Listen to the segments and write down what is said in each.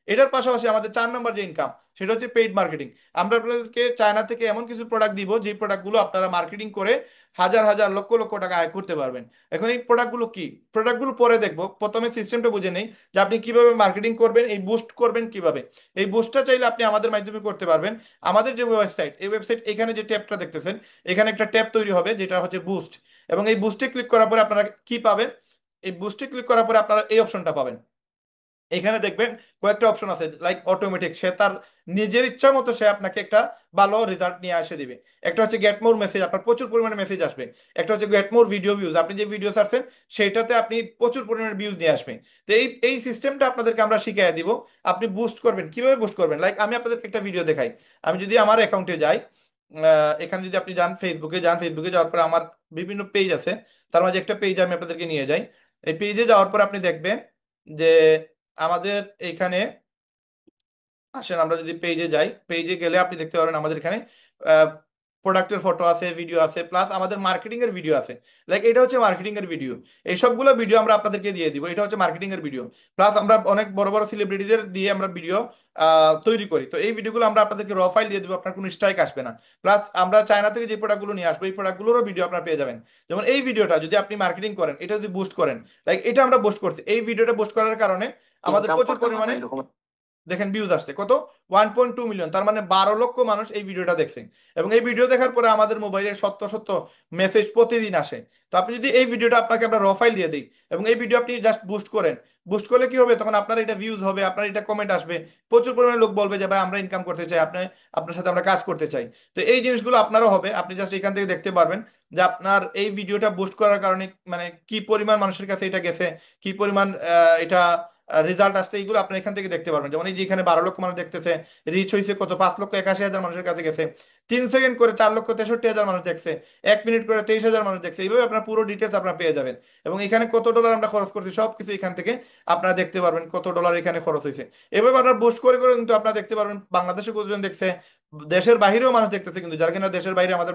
এটার পাশাপাশি আমাদের 4 নম্বর যে ইনকাম, সেটা হচ্ছে পেইড মার্কেটিং। আমরা আপনাদেরকে চায়না থেকে এমন কিছু প্রোডাক্ট দিব, যে প্রোডাক্টগুলো আপনারা মার্কেটিং করে হাজার হাজার লক্ষ লক্ষ টাকা আয় করতে পারবেন। এখন এই প্রোডাক্টগুলো কি, প্রোডাক্টগুলো পরে দেখবো, প্রথমে সিস্টেমটা বুঝে নেই যে আপনি কিভাবে মার্কেটিং করবেন, এই বুস্ট করবেন কিভাবে। এই বুস্টটা চাইলে আপনি আমাদের মাধ্যমে করতে পারবেন। আমাদের যে ওয়েবসাইট, এই ওয়েবসাইট এখানে যে ট্যাবটা দেখতেছেন, এখানে একটা ট্যাব তৈরি হবে যেটা হচ্ছে বুস্ট। এবং এই বুস্টে ক্লিক করার পরে আপনারা কি পাবেন, এই বুস্টে ক্লিক করার পরে আপনারা এই অপশনটা পাবেন। এখানে দেখবেন কয়েকটা অপশন আছে, লাইক অটোমেটিক, সে তার নিজের ইচ্ছা মতো সে আপনাকে একটা ভালো রেজাল্ট নিয়ে এসে দিবে। একটা হচ্ছে গেট মোর মেসেজ, আপনার প্রচুর পরিমাণে মেসেজ আসবে। একটা হচ্ছে গেট মোর ভিডিও ভিউজ, আপনি যে ভিডিও ছাড়ছেন সেইটাতে আপনি প্রচুর পরিমাণে ভিউজ নিয়ে আসবেন। তো এই এই সিস্টেমটা আপনাদেরকে আমরা শিখিয়ে দিব। আপনি বুস্ট করবেন কিভাবে, বুস্ট করবেন লাইক আমি আপনাদেরকে একটা ভিডিও দেখাই। আমি যদি আমার অ্যাকাউন্টে যাই, এখানে যদি আপনি যান ফেসবুকে, যান ফেসবুকে যাওয়ার পরে আমার বিভিন্ন পেজ আছে, তার মাঝে একটা পেজ আমি আপনাদেরকে নিয়ে যাই। এই পেজে যাওয়ার পর আপনি দেখবেন যে আমাদের এখানে আসেন, আমরা যদি পেজে যাই, পেজে গেলে আপনি দেখতে পারবেন আমাদের এখানে প্রোডাক্টের ফটো আছে, ভিডিও আছে, প্লাস আমাদের মার্কেটিং এর ভিডিও আছে। লাইক এটা হচ্ছে মার্কেটিং এর ভিডিও। এই সবগুলো ভিডিও আমরা আপনাদেরকে দিয়ে দিব, এটা হচ্ছে মার্কেটিং এর ভিডিও। প্লাস আমরা অনেক বড় বড় সেলিব্রিটিদের দিয়ে আমরা ভিডিও তৈরি করি। তো এই ভিডিওগুলো আমরা আপনাদেরকে র ফাইল দিয়ে দেবো, আপনার কোনো স্ট্রাইক আসবে না। প্লাস আমরা চায়না থেকে যে প্রোডাক্টগুলো নিয়ে আসবো, এই প্রোডাক্টগুলোরও ভিডিও আপনারা পেয়ে যাবেন। যেমন এই ভিডিওটা যদি আপনি মার্কেটিং করেন, এটা যদি বুস্ট করেন, লাইক এটা আমরা বুস্ট করছি, এই ভিডিওটা বুস্ট করার কারণে আমাদের ইনকাম প্রচুর করতে পারবে পরিমাণে এরকম। দেখেন ভিউজ আসছে কত, 1.2 মিলিয়ন, তার মানে 12 লক্ষ মানুষ এই ভিডিওটা দেখছে। এবং এই ভিডিও দেখার পরে আমাদের মোবাইলে শত শত মেসেজ প্রতিদিন আসে। তো আপনি যদি এই ভিডিওটা, আপনাকে আমরা র ফাইল দিয়ে দিই, এবং এই ভিডিও আপনি জাস্ট বুস্ট করেন, বুস্ট করলে কি হবে, তখন আপনার এটা ভিউজ হবে, আপনার এটা কমেন্ট আসবে, প্রচুর পরিমাণে লোক বলবে যে ভাই আমরা ইনকাম করতে চাই, আপনি, আপনার সাথে আমরা কাজ করতে চাই। তো এই জিনিসগুলো আপনারও হবে, আপনি জাস্ট এখান থেকে দেখতে পারবেন যে আপনার এই ভিডিওটা বুস্ট করার কারণে মানে কি পরিমাণ মানুষের কাছে এটা গেছে, কি পরিমাণ এটা রেজাল্ট আসছে, এইগুলো আপনি এখান থেকে দেখতে পারবেন। যেমন এই যে এখানে 12 লক্ষ মানুষ দেখতেছে, রিচ হয়েছে কত, 5,81,000 মানুষের কাছে গেছে, 3 সেকেন্ড করে 4,63,000 মানুষ দেখছে, 1 মিনিট করে 23,000 মানুষ দেখছে। এইভাবে আপনার পুরো ডিটেলস আপনারা পেয়ে যাবেন। এবং এখানে কত ডলার আমরা খরচ করছি সবকিছু এখান থেকে আপনারা দেখতে পারবেন, কত ডলার এখানে খরচ হয়েছে। এভাবে আপনারা বুস্ট করে করে কিন্তু আপনারা দেখতে পারবেন বাংলাদেশে কতজন দেখছে, দেশের বাইরেও মানুষ দেখতেছে, কিন্তু যারা কিনা দেশের বাইরে আমাদের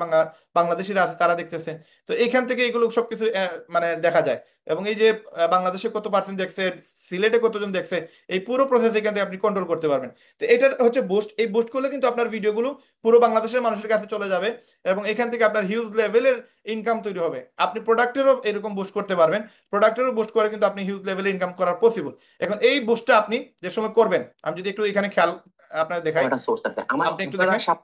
বাংলাদেশিরা আছে তারা দেখতেছে। তো এখান থেকে এগুলো সবকিছু মানে দেখা যায়। এবং এই যে বাংলাদেশে কত পার্সেন্ট দেখছে, সিলেটে কতজন দেখছে, এই পুরো প্রসেস এখান থেকে আপনি কন্ট্রোল করতে পারবেন। তো এটা হচ্ছে বুস্ট। এই বুস্ট করলে কিন্তু আপনার ভিডিওগুলো পুরো বাংলাদেশের মানুষের কাছে চলে যাবে, এবং এখান থেকে আপনার হিউজ লেভেলের ইনকাম তৈরি হবে। আপনি প্রোডাক্টেরও এরকম বুস্ট করতে পারবেন, প্রোডাক্টেরও বুস্ট করে কিন্তু আপনি হিউজ লেভেলে ইনকাম করা পসিবল। এখন এই বুস্টটা আপনি যে সময় করবেন, আমি যদি একটু এখানে খেয়াল আপনার দেখাই, একটা সোর্স আছে আমার আপনি একটু আপনারা দেখেন,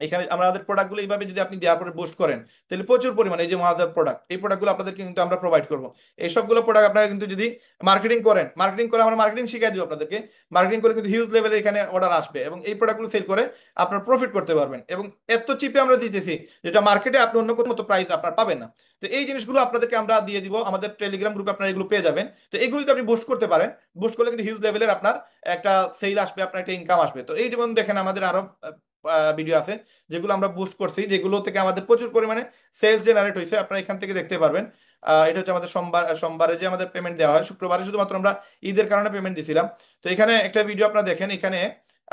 এখানে আমাদের প্রোডাক্টগুলো এইভাবে যদি আপনি দেওয়ার পরে বুস্ট করেন, তাহলে প্রচুর পরিমাণে এই যে আমাদের প্রোডাক্ট, এই প্রোডাক্টগুলো আপনাদেরকে কিন্তু আমরা প্রোভাইড করবো। এই সবগুলো প্রোডাক্ট আপনারা কিন্তু যদি মার্কেটিং করেন, মার্কেটিং করে আমরা মার্কেটিং শিখিয়ে দিব আপনাদেরকে, মার্কেটিং করে কিন্তু হিউজ লেভেলে এখানে অর্ডার আসবে, এবং এই প্রোডাক্টগুলো সেল করে আপনার প্রফিট করতে পারবেন। এবং এত চিপে আমরা দিতেছি যেটা মার্কেটে আপনি অন্য কোনো মতো প্রাইস আপনার পাবেন না। তো এই জিনিসগুলো আপনাদেরকে আমরা দিয়ে দিব, আমাদের টেলিগ্রাম গ্রুপে আপনারা এগুলো পেয়ে যাবেন। তো এইগুলো যদি আপনি বুস্ট করতে পারেন, বুস্ট করলে কিন্তু হিউজ লেভেলের আপনার একটা সেল আসবে, আপনার একটা ইনকাম আসবে। তো এই যেমন দেখেন আমাদের আরো ভিডিও আছে যেগুলো আমরা বুস্ট করছি, যেগুলো থেকে আমাদের প্রচুর পরিমাণে সেলস জেনারেট হয়েছে, আপনারা এখান থেকে দেখতে পারবেন। এটা হচ্ছে আমাদের সোমবারে যে আমাদের পেমেন্ট দেওয়া হয়, শুক্রবারে শুধুমাত্র আমরা ঈদের কারণে পেমেন্ট দিছিলাম। তো এখানে একটা ভিডিও আপনারা দেখেন, এখানে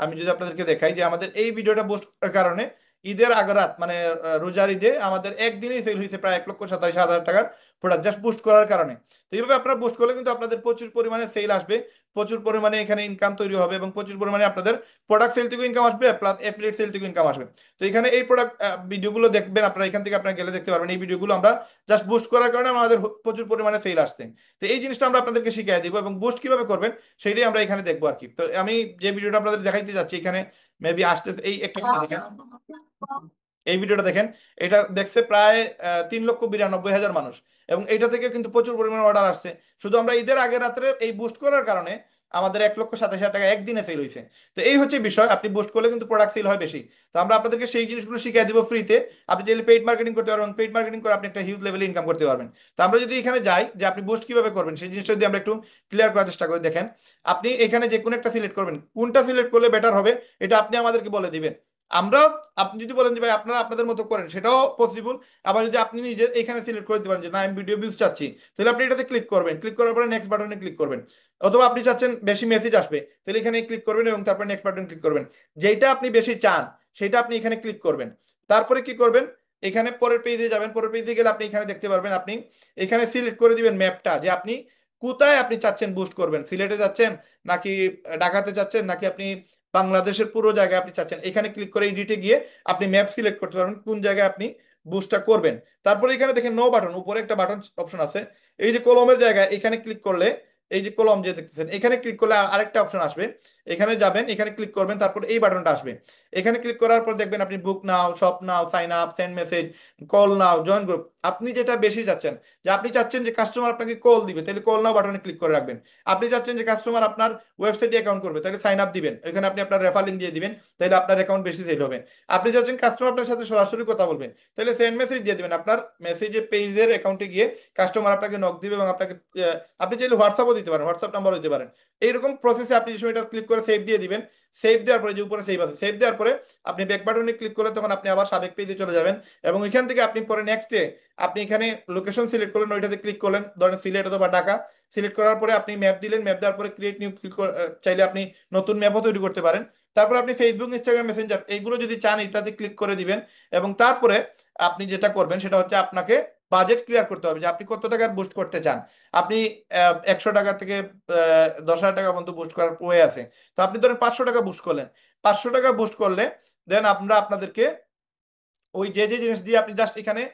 আমি যদি আপনাদেরকে দেখাই যে আমাদের এই ভিডিওটা বুস্ট করার কারণে ঈদের আগ রাত মানে রোজার ঈদে আমাদের একদিনেই সেল হয়েছে প্রায় 1,27,000 টাকার প্রোডাক্ট, জাস্ট বুস্ট করার কারণে। তো এইভাবে আপনারা বুস্ট করলে কিন্তু আপনাদের প্রচুর পরিমাণে সেল আসবে, প্রচুর পরিমাণে এখানে ইনকাম তৈরি হবে, এবং প্রচুর পরিমাণে আপনাদের প্রোডাক্ট সেল থেকে ইনকাম আসবে, প্লাস এফিলিয়েট সেল থেকে ইনকাম আসবে। তো এখানে এই প্রোডাক্ট ভিডিওগুলো দেখবেন আপনারা, এখান থেকে আপনারা গেলে দেখতে পারবেন এই ভিডিওগুলো আমরা জাস্ট বুস্ট করার কারণে আমাদের প্রচুর পরিমাণে সেল আসছে। তো এই জিনিসটা আমরা আপনাদেরকে শিখিয়ে দিব, এবং বুস্ট কিভাবে করবেন সেটাই আমরা এখানে দেখবো আর কি। তো আমি যে ভিডিওটা আপনাদের দেখাইতে যাচ্ছি এখানে মেবি আসতে, এই একটা video দেখেন, এই ভিডিওটা দেখেন, এটা দেখছে প্রায় 3,92,000 মানুষ, এবং এইটা থেকে কিন্তু প্রচুর পরিমাণে অর্ডার আসছে। শুধু আমরা ঈদের আগের রাত্রে এই বুস্ট করার কারণে আমাদের 1,27,000 টাকা একদিনে সেল হয়েছে। তো এই হচ্ছে বিষয়, আপনি বুস্ট করলে কিন্তু প্রোডাক্ট সেল হয় বেশি। তো আমরা আপনাদেরকে সেই জিনিসগুলো শিখিয়ে দিব ফ্রিতে। আপনি চাইলে পেইড মার্কেটিং করতে পারবেন, পেইড মার্কেটিং করে আপনি একটা হিউজ লেভেলে ইনকাম করতে পারবেন। তো আমরা যদি এখানে যাই যে আপনি বুস্ট কিভাবে করবেন, সেই জিনিসটা যদি আমরা একটু ক্লিয়ার করার চেষ্টা করি, দেখেন আপনি এখানে যে কোনো একটা সিলেক্ট করবেন, কোনটা সিলেক্ট করলে বেটার হবে এটা আপনি আমাদেরকে বলে দিবেন। আমরা, আপনি যদি বলেন যে ভাই আপনারা আপনাদের মতো করেন, সেটাও পসিবল। আবার যদি আপনি নিজে এখানে সিলেক্ট করে দিতে পারেন যে না আমি ভিডিও ভিউজ চাচ্ছি, তাহলে আপনি এটাতে ক্লিক করবেন, ক্লিক করার পরে নেক্সট বাটনে ক্লিক করবেন। অথবা আপনি চাচ্ছেন বেশি মেসেজ আসবে, তাহলে এখানে ক্লিক করবেন এবং তারপর নেক্সট বাটন ক্লিক করবেন। যেটা আপনি বেশি চান সেটা আপনি এখানে ক্লিক করবেন। তারপরে কি করবেন, এখানে পরের পেজে যাবেন, পরের পেজে গেলে আপনি এখানে দেখতে পারবেন, আপনি এখানে সিলেক্ট করে দিবেন ম্যাপটা, যে আপনি কোথায় আপনি চাচ্ছেন বুস্ট করবেন, সিলেটে যাচ্ছেন নাকি ঢাকাতে যাচ্ছেন নাকি আপনি বাংলাদেশের পুরো জায়গায় আপনি চাচ্ছেন, এখানে ক্লিক করে এডিটে গিয়ে আপনি ম্যাপ সিলেক্ট করতে পারবেন কোন জায়গায় আপনি বুস্টটা করবেন। তারপরে এখানে দেখেন নো বাটন, উপরে একটা বাটন অপশন আছে, এই যে কলমের জায়গায় এখানে ক্লিক করলে, এই যে কলম যে দেখতেছেন এখানে ক্লিক করলে আরেকটা অপশন আসবে, এখানে যাবেন, এখানে ক্লিক করবেন, তারপর এই বাটনটা আসবে। এখানে ক্লিক করার পর দেখবেন আপনি book now, shop now, sign up, send message, call now, join group, আপনি যেটা বেশি চাচ্ছেন, যে আপনি চাচ্ছেন যে কাস্টমার আপনাকে কল দিবে, তাহলে কল নাও বাটনে ক্লিক করে রাখবেন। আপনি চাচ্ছেন যে কাস্টমার আপনার ওয়েবসাইটে অ্যাকাউন্ট করবে, তাহলে সাইন আপ দিবেন, এখানে আপনি আপনার রেফার লিঙ্ক দিয়ে দিবেন, তাহলে আপনার অ্যাকাউন্ট বেশি সেল হবে। আপনি চাচ্ছেন কাস্টমার আপনার সাথে সরাসরি কথা বলবে, তাহলে সেন্ড মেসেজ দিয়ে দিবেন, আপনার মেসেজে পেজের অ্যাকাউন্টে গিয়ে কাস্টমার আপনাকে নক দিবে এবং আপনাকে আপনি চাইলে হোয়াটসঅ্যাপও দিতে পারেন, হোয়াটসঅ্যাপ নাম্বারও দিতে পারেন। এইরকম প্রসেসে আপনি যে সময় এটা ক্লিক করে সেভ দিয়ে দিবেন, সেভ দেওয়ার পরে যে উপরে সেভ আছে, সেভ দেওয়ার পরে আপনি ব্যাক বাটনে ক্লিক করলে তখন আপনি আবার সাবেক পেজে চলে যাবেন, এবং এখান থেকে আপনি পরে নেক্সটে আপনি এখানে লোকেশন সিলেক্ট করলেন, ওইটাতে ক্লিক করলেন, ধরেন সিলেট অথবা ঢাকা, সিলেক্ট করার পরে আপনি ম্যাপ দিলেন, ম্যাপ দেওয়ার পরে ক্রিয়েট নিউ ক্লিক, চাইলে আপনি নতুন ম্যাপও তৈরি করতে পারেন। তারপর আপনি ফেসবুক, ইনস্টাগ্রাম, মেসেঞ্জার এইগুলো যদি চান এটাতে ক্লিক করে দিবেন, এবং তারপরে আপনি যেটা করবেন সেটা হচ্ছে আপনাকে বাজেট ক্লিয়ার করতে হবে যে আপনি কত টাকার বুস্ট করতে চান। আপনি 100 টাকা থেকে 10,000 টাকা পর্যন্ত বুস্ট করার ওয়ে আছে। তো আপনি ধরেন 500 টাকা বুস্ট করলেন, 500 টাকা বুস্ট করলে দেন আমরা আপনাদেরকে ওই যে যে জিনিস দিয়ে আপনি জাস্ট এখানে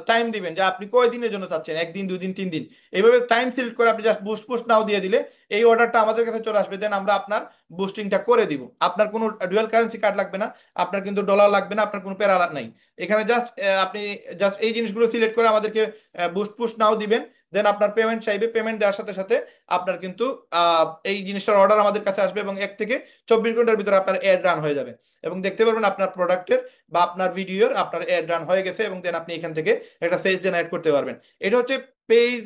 টাইম দিবেন যে আপনি কয় দিনের জন্য চাচ্ছেন, একদিন, 2 দিন, 3 দিন, এইভাবে টাইম সিলেক্ট করে আপনি জাস্ট বুস্ট বুস্ট নাও দিয়ে দিলে এই অর্ডারটা আমাদের কাছে চলে আসবে, দেন আমরা আপনার বুস্টিংটা করে দিব। আপনার কোনো ডুয়াল কারেন্সি কার্ড লাগবে না, আপনার কিন্তু ডলার লাগবে না, আপনার কোনো প্যারা নাই। এখানে জাস্ট আপনি জাস্ট এই জিনিসগুলো সিলেক্ট করে আমাদেরকে বুস্ট পুস্ট নাও দিবেন, দেন আপনার পেমেন্ট চাইবে, পেমেন্ট দেওয়ার সাথে সাথে আপনার কিন্তু এই জিনিসটার অর্ডার আমাদের কাছে আসবে, এবং 1 থেকে 24 ঘন্টার ভিতরে আপনার অ্যাড রান হয়ে যাবে, এবং দেখতে পারবেন আপনার প্রোডাক্টের বা আপনার ভিডিওর আপনার অ্যাড রান হয়ে গেছে, এবং দেন আপনি এখান থেকে একটা সেলস জেনারেট করতে পারবেন। এটা হচ্ছে পেজ,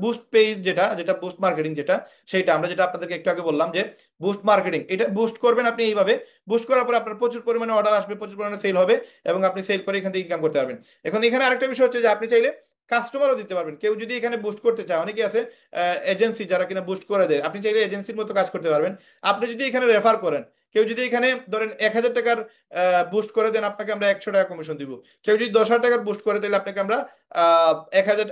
বুস্ট পেজ, যেটা যেটা বুস্ট মার্কেটিং, যেটা সেইটা আমরা যেটা আপনাদেরকে একটু আগে বললাম যে বুস্ট মার্কেটিং, এটা বুস্ট করবেন আপনি এইভাবে। বুস্ট করার পর আপনার প্রচুর পরিমাণে অর্ডার আসবে, প্রচুর পরিমাণে সেল হবে, এবং আপনি সেল করে এখান থেকে ইনকাম করতে পারবেন। এখন এখানে আরেকটা বিষয় হচ্ছে যে আপনি চাইলে কাস্টমারও দিতে পারবেন, কেউ যদি এখানে বুস্ট করতে চায়, অনেকে আছে এজেন্সি যারা কিনা বুস্ট করে দেয়, আপনি চাইলে এজেন্সির মতো কাজ করতে পারবেন। আপনি যদি এখানে রেফার করেন, কেউ যদি এখানে ধরেন 1,000 টাকার বুস্ট করে দেন, আপনাকে আমরা 100 টাকা কমিশন দিব। কেউ যদি 10,000 টাকার বুস্ট করে তাহলে আপনাকে আমরা 1,000,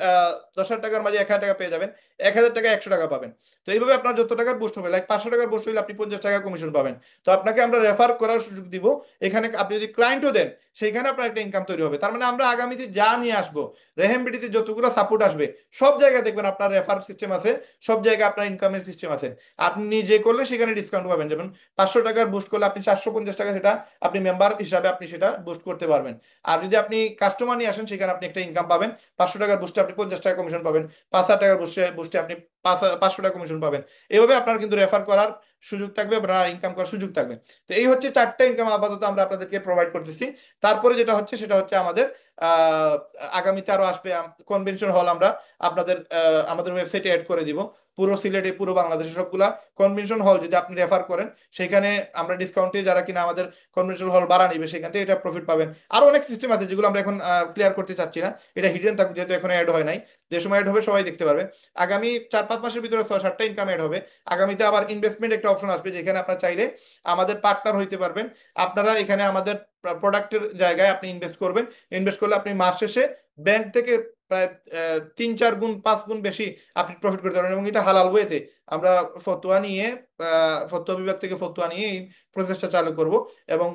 10,000 টাকার মাঝে 1,000 টাকা পেয়ে যাবেন, 1,000 টাকা 100 টাকা পাবেন। তো এইভাবে আপনার যত টাকার বুস্ট হবে, লাইক 500 টাকার বুস্ট হলে আপনি 50 টাকা কমিশন পাবেন। তো আপনাকে আমরা রেফার করার সুযোগ দিব, এখানে আপনি যদি ক্লায়েন্টও দেন সেইখানে আপনার একটা ইনকাম তৈরি হবে। তার মানে আমরা আগামীতে যা নিয়ে আসবো, রেহেমবিডিতে যতগুলো সাপোর্ট আসবে, সব জায়গায় দেখবেন আপনার রেফার সিস্টেম আছে, সব জায়গায় আপনার ইনকামের সিস্টেম আছে। আপনি নিজে করলে সেখানে ডিসকাউন্ট পাবেন, যেমন 500 টাকার বুস্ট করলে আপনি 450 টাকা সেটা আপনি মেম্বার হিসাবে আপনি সেটা বুস্ট করতে পারবেন। আর যদি আপনি কাস্টমার নিয়ে আসেন সেখানে আপনি একটা ইনকাম পাবেন, 500 টাকার বুস্টে আপনি 50 টাকা কমিশন পাবেন, 5,000 টাকার বুস্টে বুস্টে আপনি 500 টাকা কমিশন পাবেন। এইভাবে আপনার কিন্তু রেফার করার সুযোগ থাকবে, আপনার ইনকাম করার সুযোগ থাকবে। তো এই হচ্ছে 4টা ইনকাম আপাতত আমরা আপনাদেরকে প্রোভাইড করতেছি। তারপরে যেটা হচ্ছে সেটা হচ্ছে আমাদের আহ আগামীতে আরো আসবে কনভেনশন হল, আমরা আপনাদের আমাদের ওয়েবসাইটে অ্যাড করে দিব। পুরো সিলেটে, পুরো বাংলাদেশে সবগুলা কনভেনশন হল যদি আপনি রেফার করেন, সেখানে আমরা ডিসকাউন্টে যারা কিনা আমাদের কনভেনশন হল ভাড়া নিবে সেখান থেকে এটা প্রফিট পাবেন। আরো অনেক সিস্টেম আছে যেগুলো আমরা এখন ক্লিয়ার করতে চাচ্ছি না, এটা হিডেন থাকুক, যেহেতু এখন অ্যাড হয় নাই। যে সময় অ্যাড হবে সবাই দেখতে পারবে। আগামী 4-5 মাসের ভিতরে 6-7টা ইনকাম অ্যাড হবে। আগামীতে আবার ইনভেস্টমেন্ট একটা অপশন আসবে, যেখানে আপনারা চাইলে আমাদের পার্টনার হইতে পারবেন। আপনারা এখানে আমাদের প্রোডাক্টের জায়গায় আপনি ইনভেস্ট করবেন, ইনভেস্ট করলে আপনি মাস শেষে ব্যাংক থেকে প্রায় 3-4 গুণ 5 গুণ বেশি আপনি প্রফিট করতে পারবেন, এবং এটা হালাল ওয়েতে। আমরা ফতোয়া নিয়ে, ফতোয়া বিভাগ থেকে ফতোয়া নিয়ে এই প্রসেসটা চালু করব, এবং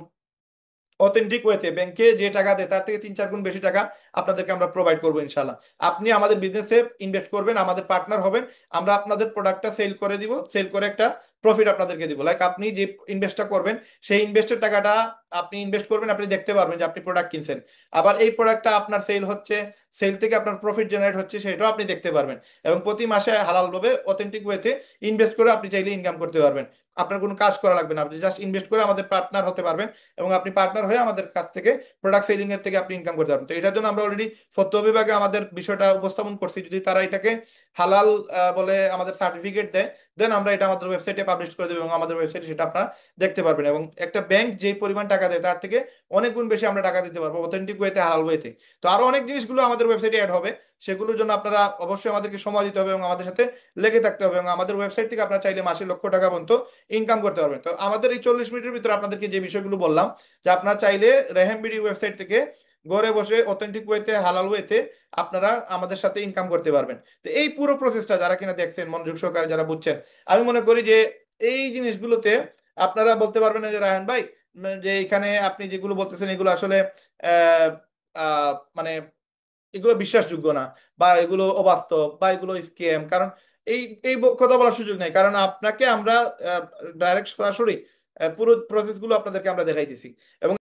অথেন্টিক ওয়েতে ব্যাংকে যে টাকা দেয় তার থেকে 3-4 গুণ বেশি টাকা আপনাদেরকে আমরা প্রোভাইড করবো ইনশাল্লাহ। আপনি আমাদের বিজনেসে ইনভেস্ট করবেন, আমাদের পার্টনার হবেন, আমরা আপনাদের প্রোডাক্টটা সেল করে দিব, সেল করে একটা প্রফিট আপনাদেরকে দিব। লাইক আপনি যে ইনভেস্টটা করবেন সেই ইনভেস্টের টাকাটা আপনি ইনভেস্ট করবেন, আপনি দেখতে পারবেন যে আপনি প্রোডাক্ট কিনছেন, আবার এই প্রোডাক্টটা আপনার সেল হচ্ছে, সেল থেকে আপনার প্রফিট জেনারেট হচ্ছে, সেটাও আপনি দেখতে পারবেন। এবং প্রতি মাসে হালালভাবে অথেন্টিক ওয়েতে ইনভেস্ট করে আপনি চাইলে ইনকাম করতে পারবেন। আপনার কোনো কাজ করা লাগবে না, আপনি জাস্ট ইনভেস্ট করে আমাদের পার্টনার হতে পারবেন, এবং আপনি পার্টনার হয়ে আমাদের কাছ থেকে প্রোডাক্ট সেলিং এর থেকে আপনি ইনকাম করতে পারবেন। তো এটার জন্য আমরা অলরেডি ফতোয়া বিভাগে আমাদের বিষয়টা উপস্থাপন করছি, যদি তারা এটাকে হালাল বলে আমাদের সার্টিফিকেট দেয়, দেন আমরা এটা আমাদের ওয়েবসাইটে পাবলিশ করে দেবো, এবং আমাদের ওয়েবসাইটে সেটা আপনারা দেখতে পারবেন। এবং একটা ব্যাংক যে পরিমাণ টাকা দেয় তার থেকে অনেক গুণ বেশি আমরা টাকা দিতে পারবো অথেন্টিক ওয়েতে, হালাল ওয়েতে। তো আরো অনেক জিনিসগুলো আমাদের ওয়েবসাইটে অ্যাড হবে, সেগুলোর জন্য আপনারা অবশ্যই আমাদেরকে সময় দিতে হবে এবং আমাদের সাথে লেগে থাকতে হবে, এবং আমাদের ওয়েবসাইট থেকে আপনারা চাইলে মাসে লক্ষ টাকা পর্যন্ত ইনকাম করতে পারবেন। তো আমাদের এই 40 মিনিটের ভিতরে আপনাদেরকে যে বিষয়গুলো বললাম, যে আপনারা চাইলে রেহেমবিডি ওয়েবসাইট থেকে ঘরে বসে অথেন্টিক ওয়েতে, হালাল ওয়েতে আপনারা আমাদের সাথে ইনকাম করতে পারবেন। তো এই পুরো প্রসেসটা যারা কিনা দেখছেন মনোযোগ সহকারে, যারা বুঝছেন, আমি মনে করি যে এই জিনিসগুলোতে আপনারা বলতে পারবেন না যে রায়হান ভাই, যে এখানে আপনি যেগুলো বলতেছেন এগুলো আসলে আহ, মানে এগুলো বিশ্বাসযোগ্য না, বা এগুলো অবাস্তব, বা এগুলো স্ক্যাম। কারণ এই এই কথা বলার সুযোগ নেই, কারণ আপনাকে আমরা ডাইরেক্ট সরাসরি পুরো প্রসেসগুলো আপনাদেরকে আমরা দেখাইতেছি। এবং